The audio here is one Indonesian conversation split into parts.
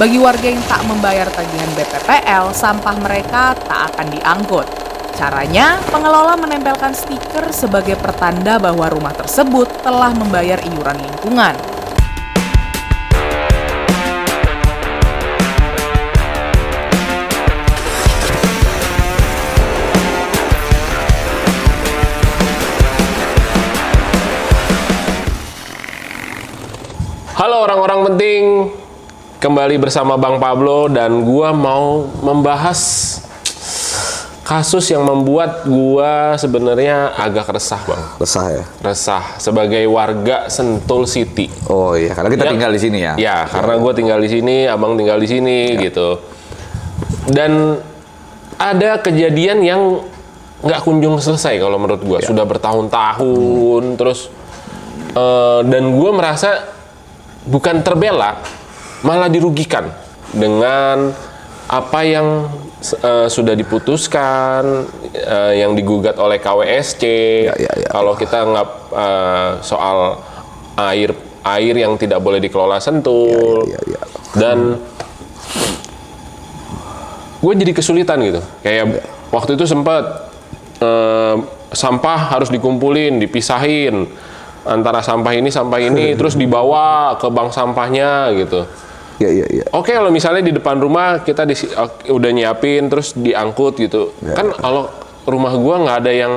Bagi warga yang tak membayar tagihan BPPL, sampah mereka tak akan diangkut. Caranya, pengelola menempelkan stiker sebagai pertanda bahwa rumah tersebut telah membayar iuran lingkungan. Halo orang-orang penting, kembali bersama Bang Pablo dan gua mau membahas kasus yang membuat gua sebenarnya agak resah, Bang. Resah ya? Resah sebagai warga Sentul City. Oh iya, karena kita tinggal di sini ya? Ya, karena gua tinggal di sini, abang tinggal di sini gitu. Dan ada kejadian yang nggak kunjung selesai kalau menurut gua. Sudah bertahun-tahun, terus dan gua merasa bukan terbela, malah dirugikan dengan apa yang sudah diputuskan, yang digugat oleh KWSC. Kalau kita nggak soal air yang tidak boleh dikelola Sentul, dan gue jadi kesulitan gitu. Kayak waktu itu sempat sampah harus dikumpulin, dipisahin antara sampah ini terus dibawa ke bank sampahnya gitu. Oke, kalau misalnya di depan rumah kita udah nyiapin terus diangkut gitu. Kan kalau rumah gua nggak ada yang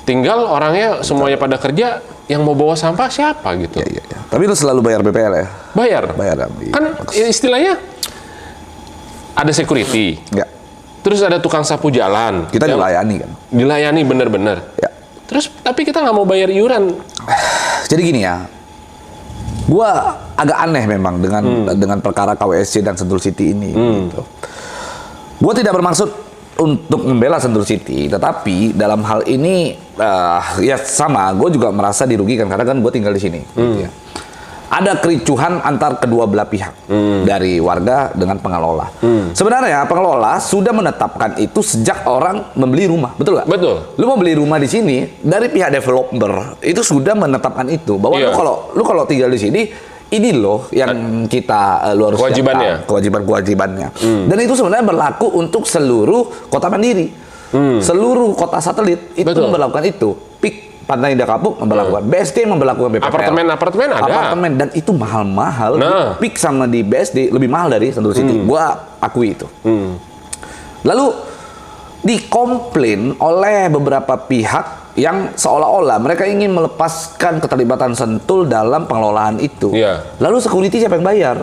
tinggal, orangnya semuanya pada kerja, yang mau bawa sampah siapa gitu. Tapi lu selalu bayar BPL ya? Bayar. Kan istilahnya ada security. Terus ada tukang sapu jalan. Kita dilayani kan? Dilayani bener-bener. Terus tapi kita nggak mau bayar iuran. Jadi gini ya, gua agak aneh memang dengan perkara KWSC dan Sentul City ini. Gitu. Gua tidak bermaksud untuk membela Sentul City, tetapi dalam hal ini ya sama, gue juga merasa dirugikan karena kan gue tinggal di sini. Gitu ya. Ada kericuhan antar kedua belah pihak dari warga dengan pengelola. Sebenarnya pengelola sudah menetapkan itu sejak orang membeli rumah, betul nggak? Betul. Lu mau beli rumah di sini, dari pihak developer itu sudah menetapkan itu bahwa lu kalau tinggal di sini, ini loh yang kita lu harus kewajiban-kewajibannya. Dan itu sebenarnya berlaku untuk seluruh kota mandiri, seluruh kota satelit itu memperlakukan itu. PIK Pantai Indah Kapuk memperlakukan, BSD memperlakukan BPPL. Apartemen ada. Apartemen, dan itu mahal-mahal. PIK sama di BSD lebih mahal dari Sentul City. Gua akui itu. Lalu dikomplain oleh beberapa pihak yang seolah-olah mereka ingin melepaskan keterlibatan Sentul dalam pengelolaan itu. Lalu security siapa yang bayar?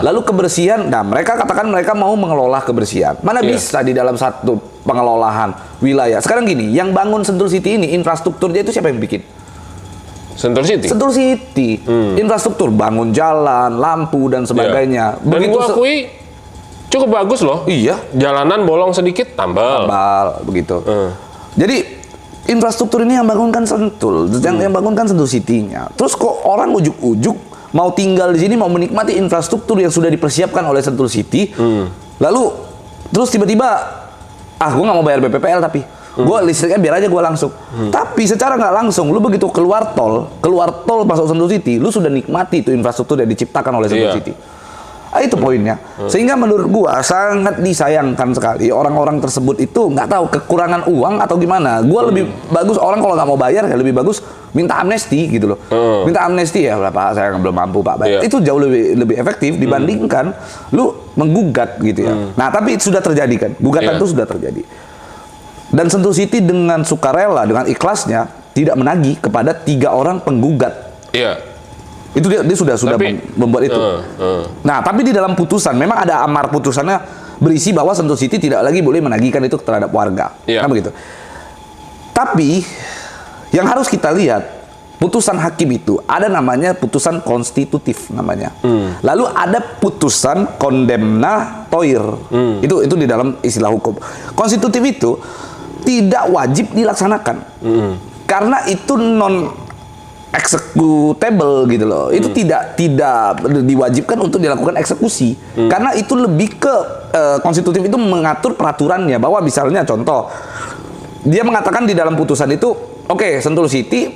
Lalu kebersihan, nah mereka katakan mereka mau mengelola kebersihan. Mana bisa di dalam satu pengelolaan wilayah. Sekarang gini, yang bangun Sentul City ini, infrastrukturnya itu siapa yang bikin? Sentul City? Sentul City. Infrastruktur, bangun jalan, lampu, dan sebagainya. Dan gue akui cukup bagus loh. Iya. Jalanan bolong sedikit, tambal. Begitu. Jadi infrastruktur ini yang bangunkan Sentul, yang bangunkan Sentul City-nya. Terus kok orang ujuk-ujuk mau tinggal di sini, mau menikmati infrastruktur yang sudah dipersiapkan oleh Sentul City, lalu terus tiba-tiba, gue nggak mau bayar BPPL tapi gue listriknya biar aja gue langsung. Tapi secara nggak langsung, lu begitu keluar tol masuk Sentul City, lu sudah nikmati itu infrastruktur yang diciptakan oleh Sentul City. Itu poinnya. Sehingga menurut gua sangat disayangkan sekali orang-orang tersebut itu nggak tahu kekurangan uang atau gimana. Gua lebih bagus orang kalau nggak mau bayar ya lebih bagus minta amnesti gitu loh. Minta amnesti ya, Pak, saya belum mampu Pak. Itu jauh lebih efektif dibandingkan lu menggugat gitu ya. Nah, tapi itu sudah terjadi kan. Gugatan itu sudah terjadi. Dan Sentul City dengan sukarela, dengan ikhlasnya tidak menagih kepada 3 orang penggugat. Itu dia sudah membuat itu. Nah, tapi di dalam putusan memang ada amar putusannya berisi bahwa Sentul City tidak lagi boleh menagihkan itu terhadap warga. Kan begitu. Tapi yang harus kita lihat, putusan hakim itu ada namanya putusan konstitutif namanya. Lalu ada putusan condemnatoir. Itu di dalam istilah hukum. Konstitutif itu tidak wajib dilaksanakan. Karena itu non executable gitu loh. Itu tidak diwajibkan untuk dilakukan eksekusi. Karena itu lebih ke konstitutif itu mengatur peraturannya, bahwa misalnya contoh dia mengatakan di dalam putusan itu, oke, Sentul City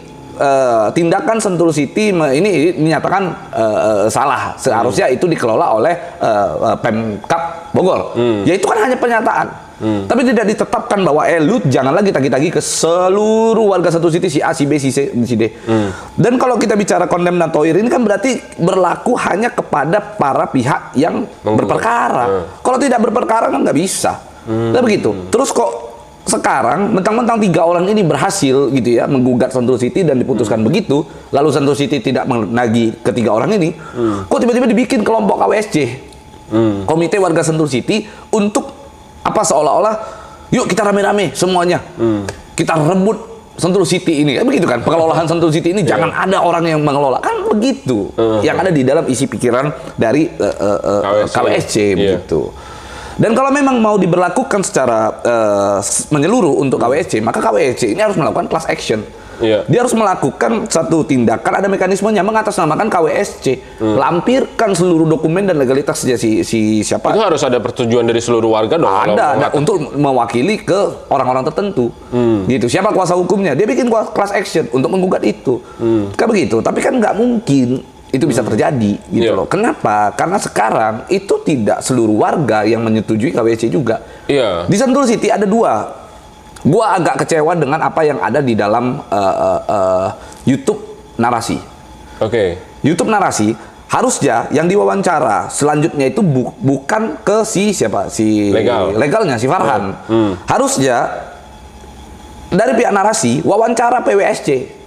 tindakan Sentul City ini dinyatakan salah. Seharusnya itu dikelola oleh Pemkab Bogor. Ya itu kan hanya pernyataan. Tapi tidak ditetapkan bahwa lu jangan lagi tagih-tagih ke seluruh warga Sentul City, si A, si B, si C, si D. Dan kalau kita bicara kondemnatoir ini kan berarti berlaku hanya kepada para pihak yang berperkara. Kalau tidak berperkara kan nggak bisa. Nah begitu. Terus kok sekarang mentang-mentang 3 orang ini berhasil gitu ya menggugat Sentul City dan diputuskan begitu, lalu Sentul City tidak menagih ketiga orang ini, kok tiba-tiba dibikin kelompok KWSC, Komite Warga Sentul City, untuk apa seolah-olah yuk kita rame-rame semuanya, kita rebut Sentul City ini, begitu kan? Pengelolaan Sentul City ini jangan ada orang yang mengelola, kan begitu. Yang ada di dalam isi pikiran dari KWSC begitu. Dan kalau memang mau diberlakukan secara menyeluruh untuk KWSC, maka KWSC ini harus melakukan class action. Dia harus melakukan satu tindakan, ada mekanismenya mengatasnamakan KWSC, lampirkan seluruh dokumen dan legalitasnya si siapa. Itu harus ada persetujuan dari seluruh warga dong. Ada untuk mewakili ke orang-orang tertentu. Gitu. Siapa kuasa hukumnya? Dia bikin class action untuk menggugat itu. Kan begitu. Tapi kan nggak mungkin itu bisa terjadi gitu loh. Kenapa? Karena sekarang itu tidak seluruh warga yang menyetujui KWSC juga. Di Sentul City ada 2. Gua agak kecewa dengan apa yang ada di dalam YouTube narasi. YouTube narasi harusnya yang diwawancara selanjutnya itu bukan ke si siapa, si legalnya si Farhan. Harusnya dari pihak narasi wawancara PWSC.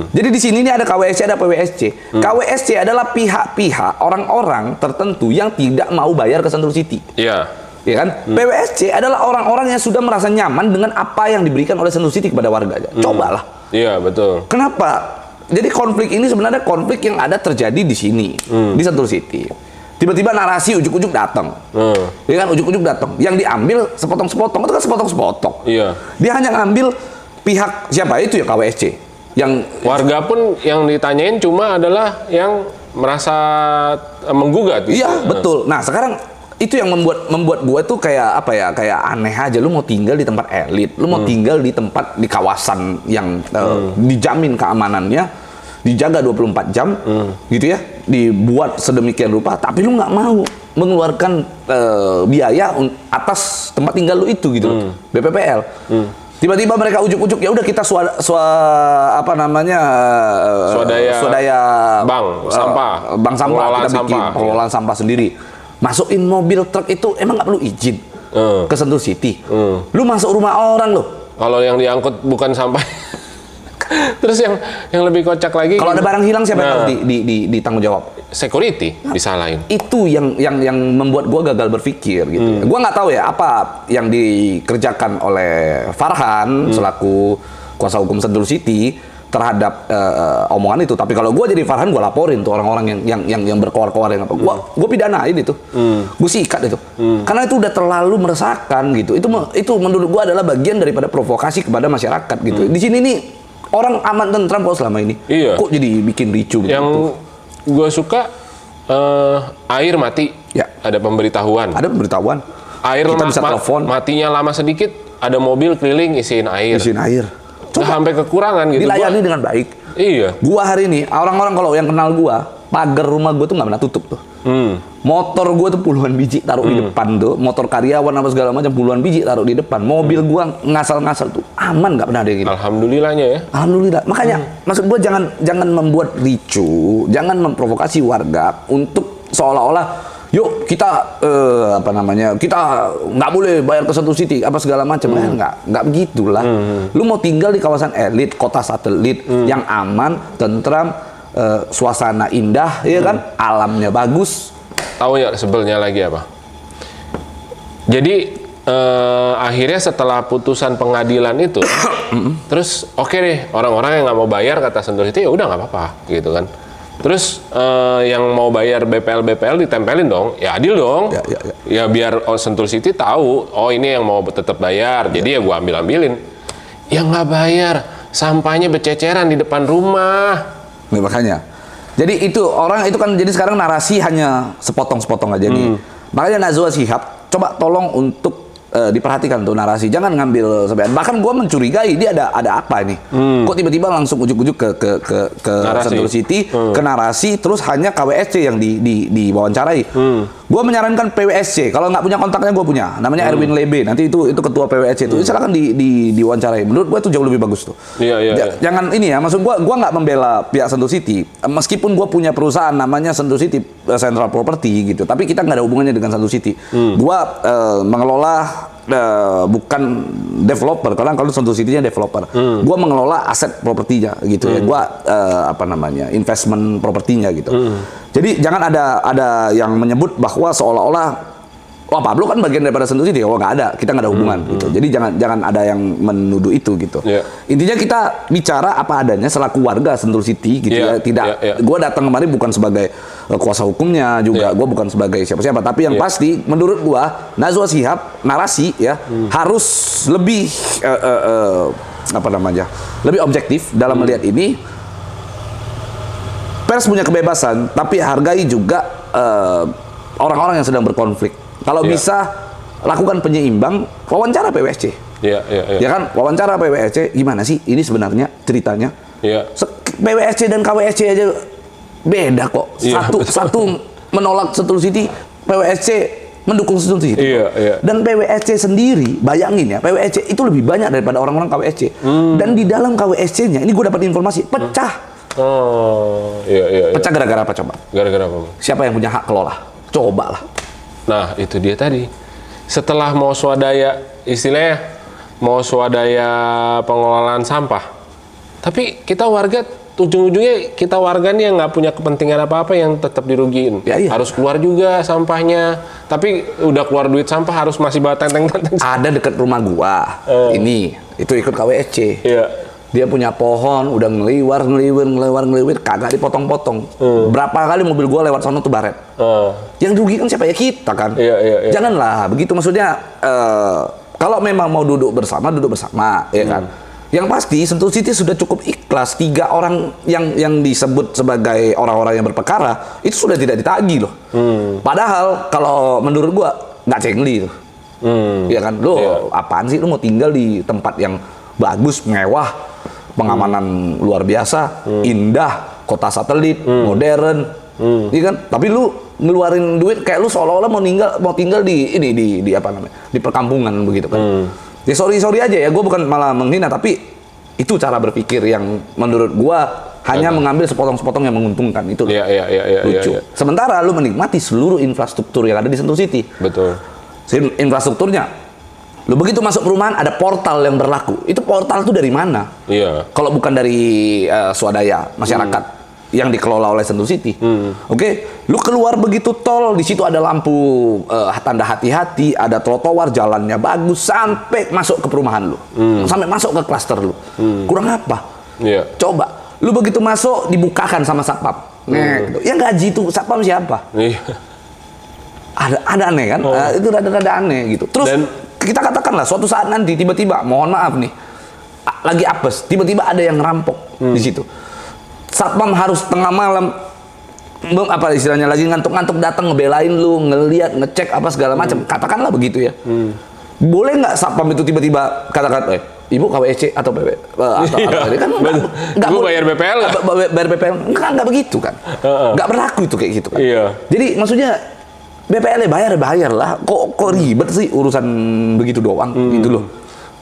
Jadi di sini ini ada KWSC, ada PWSC. KWSC adalah pihak-pihak orang-orang tertentu yang tidak mau bayar ke Sentul City. Ya kan? PWSC adalah orang-orang yang sudah merasa nyaman dengan apa yang diberikan oleh Sentul City kepada warganya. Cobalah. Iya, betul. Kenapa? Jadi konflik ini sebenarnya konflik yang ada terjadi di sini, di Sentul City. Tiba-tiba narasi ujuk-ujuk datang. Ya kan, ujuk-ujuk datang. Yang diambil sepotong-sepotong, itu kan sepotong-sepotong. Dia hanya ngambil pihak siapa itu ya KWSC. Yang warga pun yang ditanyain cuma adalah yang merasa menggugat gitu. Iya, betul. Nah, sekarang itu yang membuat gue tuh kayak apa ya, kayak aneh aja. Lu mau tinggal di tempat elit, lu mau tinggal di tempat di kawasan yang dijamin keamanannya, dijaga 24 jam gitu ya, dibuat sedemikian rupa, tapi lu nggak mau mengeluarkan biaya atas tempat tinggal lu itu gitu, BPPL. Tiba-tiba mereka ujuk-ujuk, ya udah kita swadaya bank sampah, kita bikin pengelolaan sampah sendiri. Masukin mobil truk itu emang nggak perlu izin ke Sentul City. Lu masuk rumah orang lo. Kalau yang diangkut bukan sampah. Terus yang lebih kocak lagi, kalau ada barang hilang siapa yang harus ditanggung jawab? Security disalahin. Itu yang membuat gua gagal berpikir gitu. Gua nggak tahu ya apa yang dikerjakan oleh Farhan selaku kuasa hukum Sentul City terhadap omongan itu. Tapi kalau gue jadi Farhan, gue laporin tuh orang-orang yang berkoar-koar yang apa. Gue pidanain itu. Gue sikat itu. Karena itu udah terlalu meresahkan gitu. Itu menurut gue adalah bagian daripada provokasi kepada masyarakat gitu. Di sini nih orang aman tentram kok selama ini. Kok jadi bikin ricu gitu. Yang gue suka air mati. Ada pemberitahuan. Air kita bisa telepon. Matinya lama sedikit, ada mobil keliling isiin air. Sampai kekurangan gitu. Dilayani dengan baik. Gua hari ini, orang-orang kalau yang kenal gua, pagar rumah gua tuh nggak pernah tutup tuh. Motor gua tuh puluhan biji taruh di depan tuh. Motor karyawan apa segala macam puluhan biji taruh di depan. Mobil gua ngasal-ngasal tuh aman, nggak pernah ada yang gini. Alhamdulillahnya ya. Alhamdulillah. Makanya maksud gua jangan membuat ricu, jangan memprovokasi warga untuk seolah-olah yuk kita kita nggak boleh bayar ke Sentul City apa segala macam. Nggak begitulah. Lu mau tinggal di kawasan elit, kota satelit yang aman, tentram, suasana indah, ya kan, alamnya bagus. Tahu ya sebelnya lagi apa? Jadi akhirnya setelah putusan pengadilan itu, terus oke deh, orang-orang yang nggak mau bayar kata Sentul City ya udah nggak apa-apa gitu kan. Terus yang mau bayar BPL ditempelin dong, ya adil dong. Ya biar Sentul City tahu, oh ini yang mau tetap bayar, jadi ya gua ambilin. Yang nggak bayar, sampahnya berceceran di depan rumah. Nih, makanya. Jadi itu orang itu kan jadi sekarang narasi hanya sepotong-sepotong aja nih. Makanya Najwa Shihab coba tolong untuk diperhatikan tuh narasi. Jangan ngambil sebagian. Bahkan gue mencurigai dia ada apa ini? Kok tiba-tiba langsung ujuk-ujuk ke Sentul City, ke narasi, terus hanya KWSC yang diwawancarai. Gue menyarankan PWSC. Kalau nggak punya kontaknya gue punya. Namanya Erwin Lebe. Nanti itu ketua PWSC itu. Silakan diwawancarai. Menurut gue itu jauh lebih bagus tuh. Jangan ini ya. Maksud gue nggak membela pihak Sentul City. Meskipun gue punya perusahaan namanya Sentul City Central Property gitu. Tapi kita nggak ada hubungannya dengan Sentul City. Gue mengelola bukan developer, karena kalau Sentul City-nya developer. Gua mengelola aset propertinya gitu ya. Gua investment propertinya gitu. Jadi jangan ada yang menyebut bahwa seolah-olah wah Pablo kan bagian daripada Sentul City. Oh nggak ada, kita nggak ada hubungan gitu. Jadi jangan ada yang menuduh itu gitu. Intinya kita bicara apa adanya selaku warga Sentul City gitu ya. Tidak, gua datang kemari bukan sebagai kuasa hukumnya juga, gue bukan sebagai siapa-siapa, tapi yang pasti menurut gue Najwa Shihab narasi ya harus lebih lebih objektif dalam melihat ini. Pers punya kebebasan, tapi hargai juga orang-orang yang sedang berkonflik. Kalau bisa lakukan penyeimbang, wawancara PWSC. Ya kan, wawancara PWSC gimana sih ini sebenarnya ceritanya? PWSC dan KWSC aja beda kok. Satu menolak Sentul City, PWSC mendukung Sentul City. Dan PWSC sendiri, bayangin ya, PWSC itu lebih banyak daripada orang-orang KWSC. Dan di dalam KWSC-nya, ini gue dapat informasi, pecah. Pecah gara-gara apa coba? Gara-gara apa? Siapa yang punya hak kelola? Coba lah. Nah, itu dia tadi. Setelah mau swadaya, istilahnya mau swadaya pengelolaan sampah. Tapi kita warga ujung-ujungnya kita warga nih yang nggak punya kepentingan apa-apa yang tetap dirugiin. Harus keluar juga sampahnya. Tapi udah keluar duit sampah harus masih bawa tenteng-tenteng. Ada dekat rumah gua. Ini itu ikut KWSC. Dia punya pohon udah ngeliwar kagak dipotong-potong. Berapa kali mobil gua lewat sana tuh baret. Yang rugi kan siapa ya, kita kan. Janganlah begitu, maksudnya kalau memang mau duduk bersama ya kan. Yang pasti Sentul City sudah cukup ikhlas. 3 orang yang disebut sebagai orang-orang yang berperkara itu sudah tidak ditagih loh. Padahal kalau menurut gua nggak cengli tuh. Ya kan, lo apaan sih, lo mau tinggal di tempat yang bagus, mewah, pengamanan luar biasa, indah, kota satelit, modern, iya kan? Tapi lu ngeluarin duit kayak lu seolah-olah mau tinggal di di perkampungan begitu kan? Ya sorry aja ya, gue bukan malah menghina, tapi itu cara berpikir yang menurut gue hanya mengambil sepotong-sepotong yang menguntungkan itu. Lucu. Sementara lu menikmati seluruh infrastruktur yang ada di Sentul City. Betul. Infrastrukturnya, lu begitu masuk perumahan ada portal yang berlaku. Itu portal tuh dari mana? Kalau bukan dari swadaya masyarakat yang dikelola oleh Sentul City. Oke, lu keluar begitu tol, di situ ada lampu tanda hati-hati, ada trotoar, jalannya bagus sampai masuk ke perumahan lu. Sampai masuk ke klaster lu. Kurang apa? Coba, lu begitu masuk dibukakan sama satpam. Gitu. Yang gaji itu satpam siapa? Ada aneh kan? Itu rada-rada aneh gitu. Terus kita katakanlah suatu saat nanti tiba-tiba, mohon maaf nih, lagi apes, tiba-tiba ada yang ngerampok di situ. Satpam harus tengah malam, apa istilahnya, lagi ngantuk-ngantuk datang ngebelain lu, ngeliat, ngecek apa segala macam. Katakanlah begitu ya. Boleh nggak satpam itu tiba-tiba katakan, ibu KWSC atau PW atau kan nggak bayar BPL nggak? Bayar BPL nggak begitu kan? Nggak berlaku itu kayak gitu kan? Jadi maksudnya BPL bayar lah. Kok ribet sih urusan begitu doang gitu loh.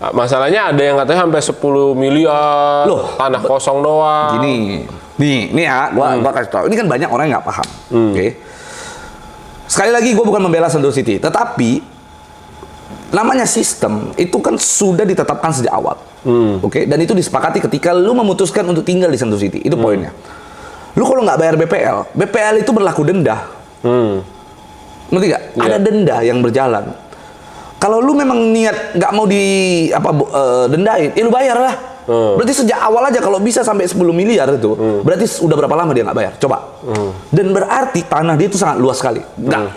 Masalahnya ada yang katanya sampai 10 miliar loh, tanah kosong doang. Gini, nih ya, gua kasih tahu. Ini kan banyak orang yang nggak paham. Oke. Sekali lagi, gua bukan membela Sentul City, tetapi namanya sistem itu kan sudah ditetapkan sejak awal. Oke, dan itu disepakati ketika lu memutuskan untuk tinggal di Sentul City. Itu poinnya. Lu kalau nggak bayar BPL itu berlaku denda. Ngerti nggak? Ada denda yang berjalan. Kalau lu memang niat nggak mau dendain, lu bayar lah. Berarti sejak awal aja kalau bisa sampai 10 miliar itu, berarti udah berapa lama dia nggak bayar? Coba. Dan berarti tanah dia itu sangat luas sekali.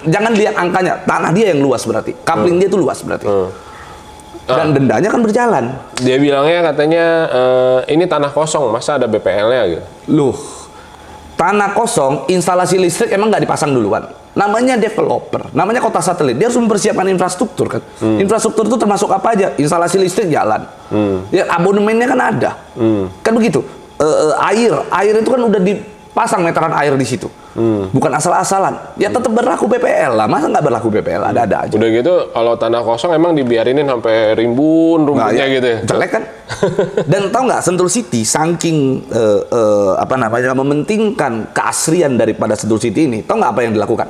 Jangan lihat angkanya, tanah dia yang luas berarti. Coupling dia itu luas berarti. Dan dendanya kan berjalan. Dia bilangnya katanya ini tanah kosong, masa ada BPL-nya gitu? Loh, tanah kosong, instalasi listrik emang nggak dipasang duluan? namanya developer, namanya kota satelit, dia harus mempersiapkan infrastruktur kan. Infrastruktur itu termasuk apa aja? Instalasi listrik jalan, ya abonemennya kan ada, kan begitu. Air itu kan udah dipasang meteran air di situ, bukan asal-asalan. Ya tetap berlaku PPL lah, masa nggak berlaku PPL? Ada aja. Udah gitu, kalau tanah kosong emang dibiarinin sampai rimbun rumputnya gitu ya? Jelek kan? Dan tahu nggak, Sentul City saking mementingkan keasrian daripada Sentul City ini, tahu nggak apa yang dilakukan?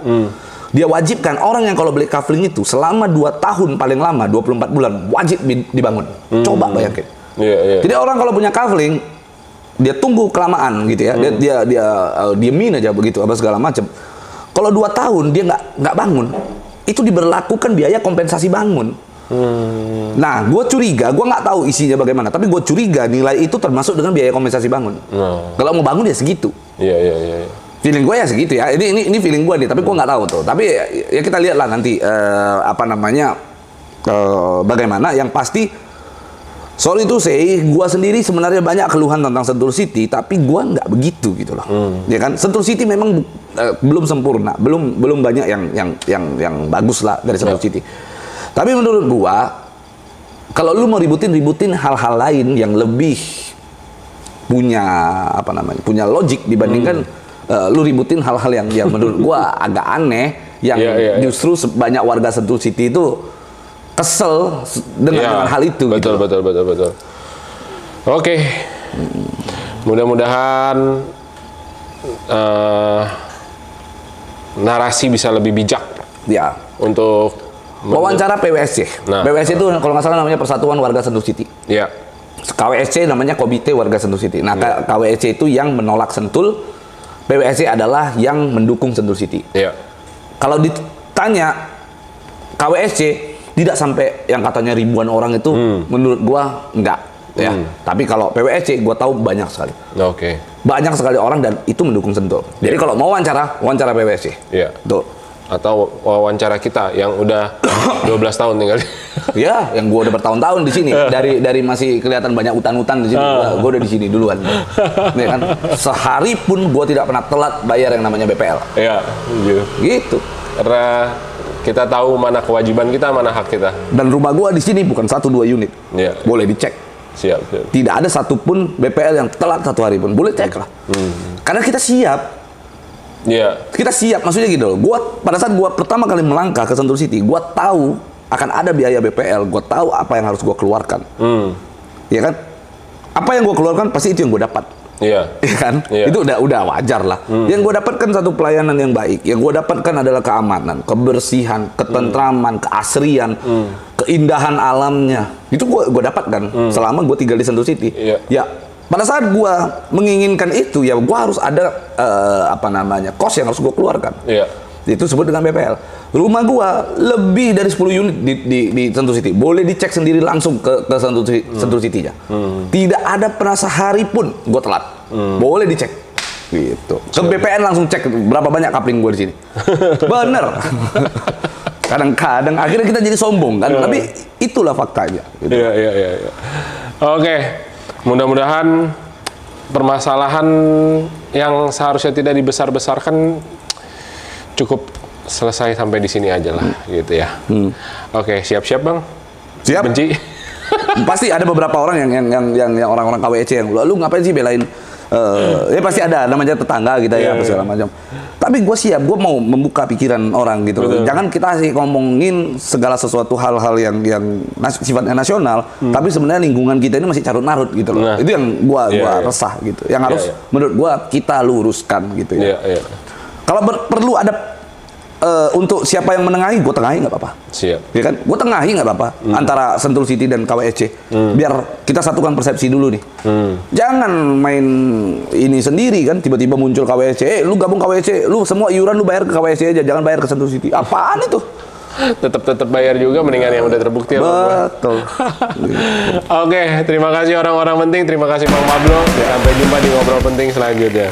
Dia wajibkan orang yang kalau beli kafling itu selama 2 tahun paling lama 24 bulan wajib dibangun. Coba bayangin. Jadi orang kalau punya kafling, dia tunggu kelamaan gitu ya. Dia diemin aja begitu apa segala macam. Kalau 2 tahun dia nggak bangun, itu diberlakukan biaya kompensasi bangun. Nah, gue curiga, gue nggak tahu isinya bagaimana, tapi gue curiga nilai itu termasuk dengan biaya kompensasi bangun. Kalau mau bangun ya segitu. Iya. Feeling gue ya segitu ya. Ini feeling gue nih, tapi gue nggak tahu tuh. Tapi ya kita lihat lah nanti bagaimana. Yang pasti, sorry to say, gue sendiri sebenarnya banyak keluhan tentang Sentul City, tapi gue nggak begitu gitu loh. Ya kan, Sentul City memang belum sempurna, belum banyak yang bagus lah dari Sentul City. Tapi menurut gue, kalau lu mau ributin hal-hal lain yang lebih punya logik dibandingkan lu ributin hal-hal yang menurut gue agak aneh, yang justru banyak warga Sentul City itu kesel dengan hal itu. Betul. Oke. Mudah-mudahan narasi bisa lebih bijak. Ya. Untuk wawancara PWSC. PWSC itu kalau nggak salah namanya Persatuan Warga Sentul City. Ya. KWSC namanya Komite Warga Sentul City. Nah, KWSC itu yang menolak Sentul, PWSC adalah yang mendukung Sentul City. Ya. Kalau ditanya KWSC, tidak sampai yang katanya ribuan orang itu, menurut gua enggak ya. Tapi kalau PWSC gua tahu banyak sekali. Oke. Banyak sekali orang dan itu mendukung Sentul. Jadi kalau mau wawancara PWSC. Iya. Tuh. Atau wawancara kita yang udah 12 tahun tinggal. Ya, yang gua udah bertahun-tahun di sini. Dari masih kelihatan banyak hutan-hutan di sini. Gua udah di sini duluan. Nih kan, sehari pun gua tidak pernah telat bayar yang namanya BPL. Iya, gitu. Karena kita tahu mana kewajiban kita, mana hak kita. Dan rumah gua di sini bukan 1-2 unit. Iya. Boleh dicek. Siap. Tidak ada satupun BPL yang telat 1 hari pun. Boleh cek lah. Karena kita siap. Iya. Kita siap, maksudnya gitu loh. Pada saat gua pertama kali melangkah ke Sentul City, gua tahu akan ada biaya BPL. Gua tahu apa yang harus gua keluarkan. Ya kan? Apa yang gua keluarkan pasti itu yang gua dapat. Iya. Ya kan? Itu udah wajar lah. Yang gue dapatkan satu pelayanan yang baik. Yang gue dapatkan adalah keamanan, kebersihan, ketentraman, keasrian, keindahan alamnya. Itu gue dapatkan selama gue tinggal di Sentul City. Ya, pada saat gue menginginkan itu, ya gue harus ada kos yang harus gue keluarkan. Itu disebut dengan BPL. Rumah gua lebih dari 10 unit di Sentul City. Boleh dicek sendiri langsung ke Sentul City-nya. Tidak ada pernah sehari pun gua telat. Boleh dicek. Gitu. Ke BPN langsung cek berapa banyak kapling gua di sini. Bener. Kadang-kadang akhirnya kita jadi sombong kan, tapi itulah faktanya. Gitu. Iya. Oke. Mudah-mudahan permasalahan yang seharusnya tidak dibesar-besarkan cukup selesai sampai di sini aja lah, gitu ya. Oke, siap-siap Bang. Siap. Benci. Pasti ada beberapa orang yang orang-orang KWC yang lu ngapain sih belain? Ya pasti ada namanya tetangga kita ya, apa segala macam. Tapi gue siap, gue mau membuka pikiran orang gitu. Betul. Jangan kita sih ngomongin segala sesuatu hal-hal yang sifatnya nasional, tapi sebenarnya lingkungan kita ini masih carut-marut gitu loh. Itu yang gue resah gitu. Yang harus menurut gue kita luruskan gitu ya. Kalau perlu ada untuk siapa yang menengahi, gue tengahi nggak apa-apa. Siap. Ya kan? Gue tengahi nggak apa-apa antara Sentul City dan KWSC. Biar kita satukan persepsi dulu nih. Jangan main ini sendiri kan, tiba-tiba muncul KWSC. Lu gabung KWSC, lu semua iuran lu bayar ke KWSC aja, jangan bayar ke Sentul City. Apaan itu? Tetap bayar juga, mendingan yang udah terbukti. Betul. Oke, terima kasih orang-orang penting. Terima kasih Bang Pablo. Sampai jumpa di ngobrol penting selanjutnya.